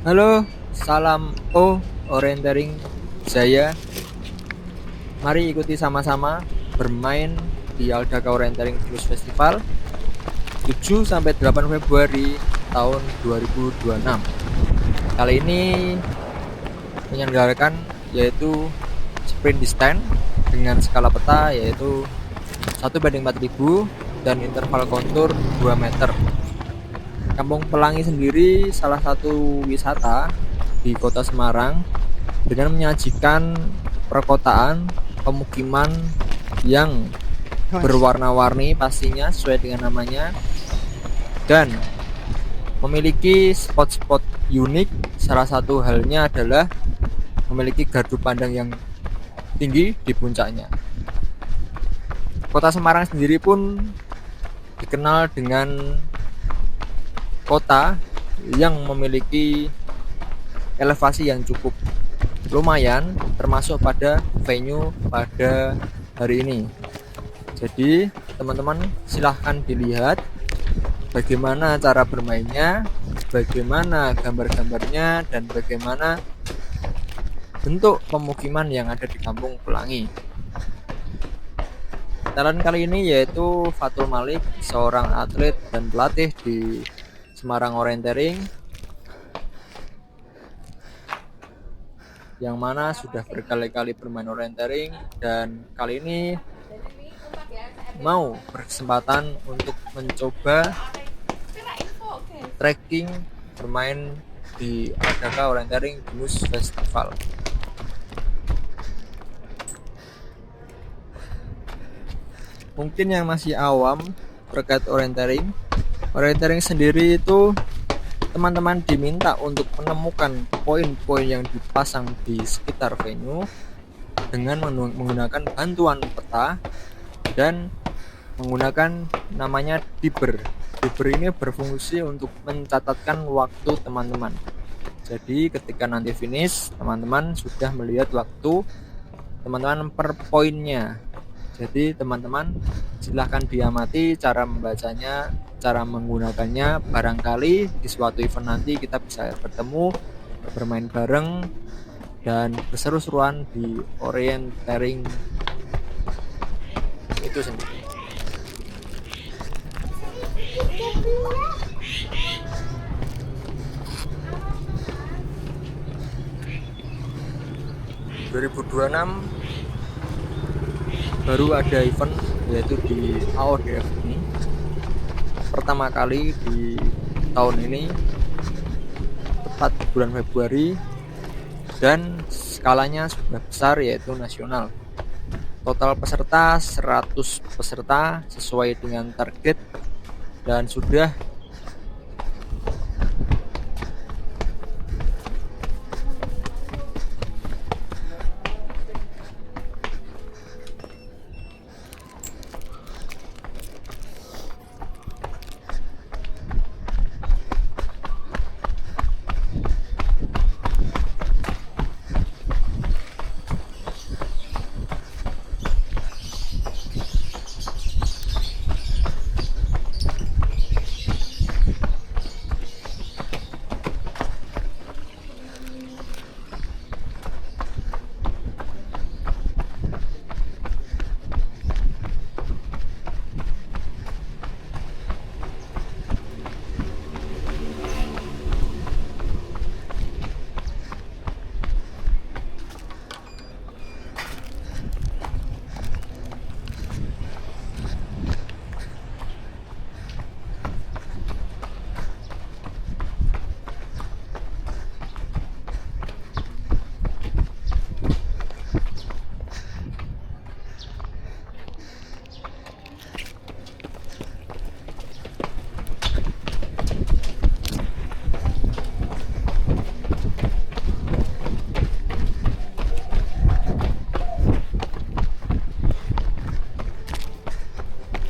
Halo, salam orientering Jaya. Mari ikuti sama-sama bermain di Aldaka Orientering Blues Festival 7 sampai 8 Februari tahun 2026. Kali ini menyelenggarakan yaitu sprint distance dengan skala peta yaitu 1:4.000 dan interval kontur 2 meter. Kampung Pelangi sendiri salah satu wisata di Kota Semarang dengan menyajikan perkotaan, pemukiman yang berwarna-warni pastinya sesuai dengan namanya, dan memiliki spot-spot unik. Salah satu halnya adalah memiliki gardu pandang yang tinggi di puncaknya. Kota Semarang sendiri pun dikenal dengan kota yang memiliki elevasi yang cukup lumayan, termasuk pada venue pada hari ini. Jadi teman-teman silahkan dilihat bagaimana cara bermainnya, bagaimana gambar-gambarnya, dan bagaimana bentuk pemukiman yang ada di Kampung Pelangi. Talent kali ini yaitu Fatul Malik, seorang atlet dan pelatih di Semarang Orientering, yang mana sudah berkali-kali bermain orientering dan kali ini mau berkesempatan untuk mencoba trekking bermain di Aldaka Orientering Blues Festival. Mungkin yang masih awam terkait orientering sendiri itu teman-teman diminta untuk menemukan poin-poin yang dipasang di sekitar venue dengan menggunakan bantuan peta dan menggunakan namanya dibber. Dibber ini berfungsi untuk mencatatkan waktu teman-teman. Jadi ketika nanti finish, teman-teman sudah melihat waktu teman-teman per poinnya. Jadi teman-teman silahkan diamati cara membacanya, cara menggunakannya. Barangkali di suatu event nanti kita bisa bertemu, bermain bareng, dan berseru-seruan di orientering itu sendiri. ...2026 baru ada event yaitu di AODF ini, pertama kali di tahun ini, tepat bulan Februari, dan skalanya sudah besar yaitu nasional. Total peserta 100 peserta sesuai dengan target dan sudah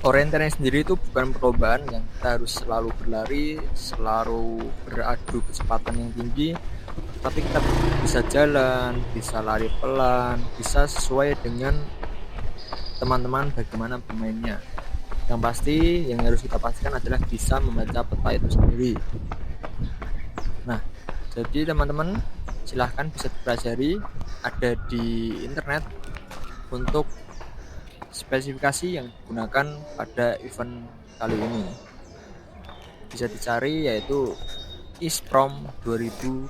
orientering sendiri itu bukan perlombaan yang kita harus selalu berlari, selalu beradu kecepatan yang tinggi, tapi kita bisa jalan, bisa lari pelan, bisa sesuai dengan teman-teman bagaimana bermainnya. Yang pasti yang harus kita pastikan adalah bisa membaca peta itu sendiri. Nah, Jadi teman-teman silahkan bisa dipelajari, ada di internet untuk spesifikasi yang digunakan pada event kali ini. Bisa dicari yaitu ISPROM 2019-2.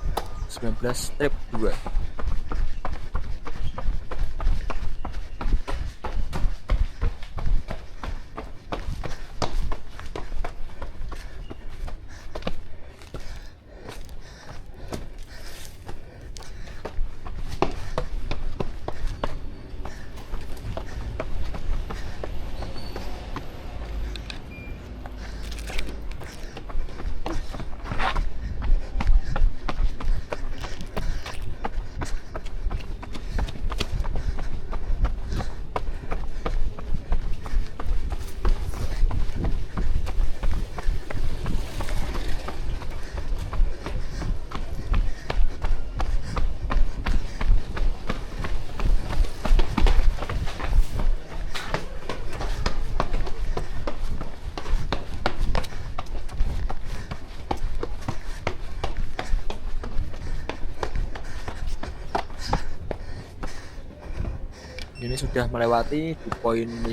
Ini sudah melewati di poin 5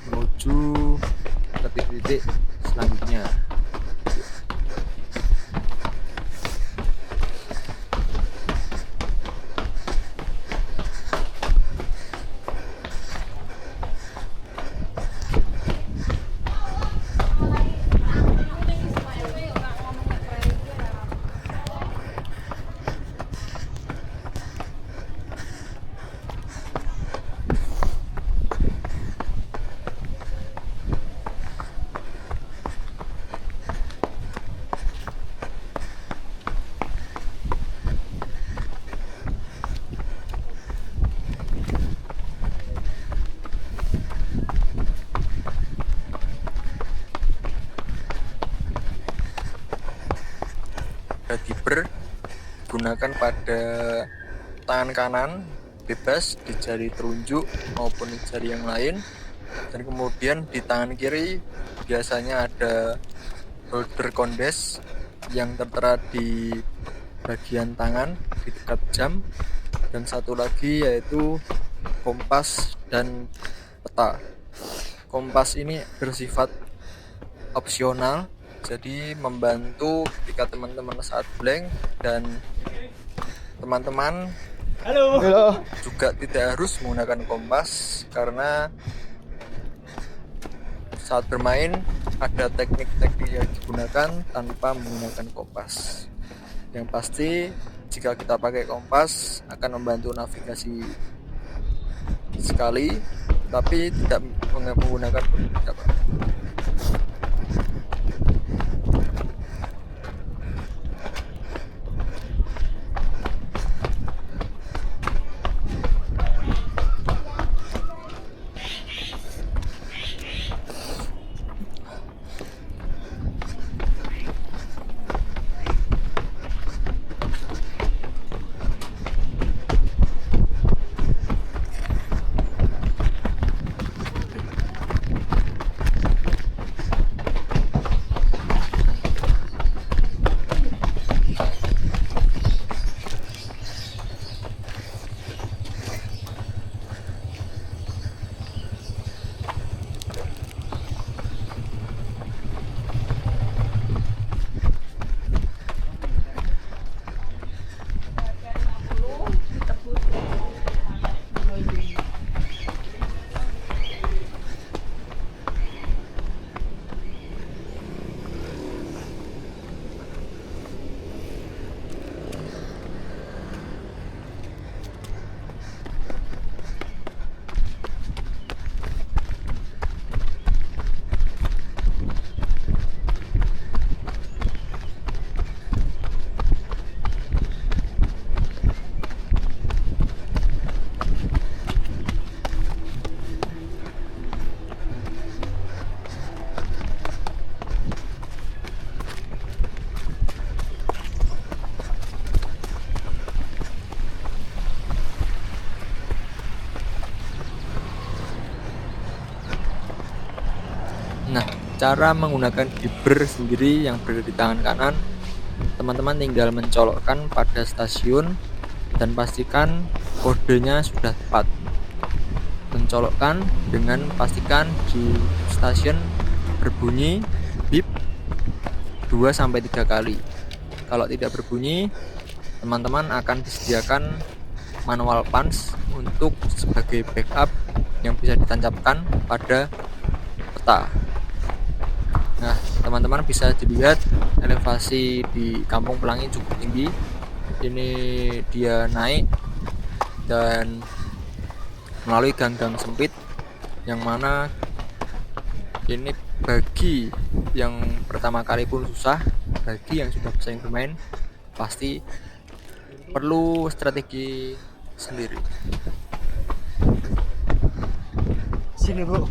menuju ke titik selanjutnya. Diber gunakan pada tangan kanan bebas di jari telunjuk maupun di jari yang lain, dan kemudian di tangan kiri biasanya ada holder kondes yang tertera di bagian tangan di dekat jam, dan satu lagi yaitu kompas dan peta. Kompas ini bersifat opsional, jadi membantu ketika teman-teman saat blank, dan teman-teman juga tidak harus menggunakan kompas karena saat bermain ada teknik-teknik yang digunakan tanpa menggunakan kompas. Yang pasti jika kita pakai kompas akan membantu navigasi sekali, tapi tidak menggunakan pun tidak apa-apa. Cara menggunakan Gibber sendiri yang berada di tangan kanan, teman-teman tinggal mencolokkan pada stasiun dan pastikan kodenya sudah tepat. Mencolokkan dengan pastikan di stasiun berbunyi bip 2-3 kali. Kalau tidak berbunyi, teman-teman akan disediakan manual punch untuk sebagai backup yang bisa ditancapkan pada peta. Nah, teman-teman bisa dilihat elevasi di Kampung Pelangi cukup tinggi. Ini dia naik dan melalui gang-gang sempit, yang mana ini bagi yang pertama kali pun susah, bagi yang sudah sering bermain pasti perlu strategi sendiri. Sini bro.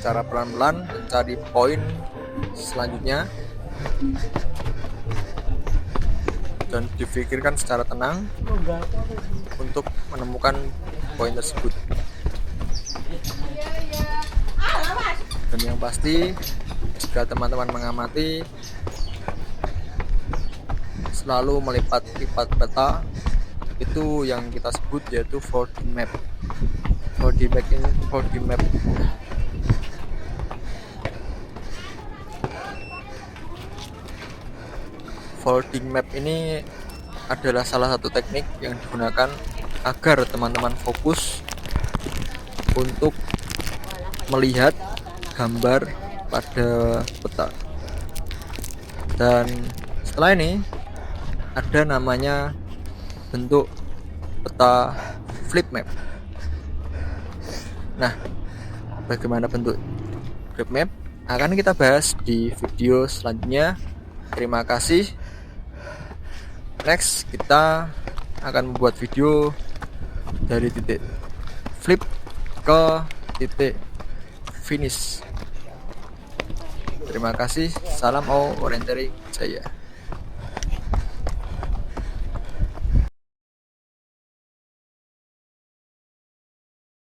Cara pelan-pelan mencari poin selanjutnya dan difikirkan secara tenang untuk menemukan poin tersebut. Dan yang pasti, jika teman-teman mengamati, selalu melipat-lipat peta, itu yang kita sebut yaitu 4D map. 4D map folding map ini adalah salah satu teknik yang digunakan agar teman-teman fokus untuk melihat gambar pada peta. Dan setelah ini ada namanya bentuk peta flip map. Nah, bagaimana bentuk flip map akan kita bahas di video selanjutnya. Terima kasih. Next, kita akan membuat video dari titik flip ke titik finish. Terima kasih. Salam orientering Jaya.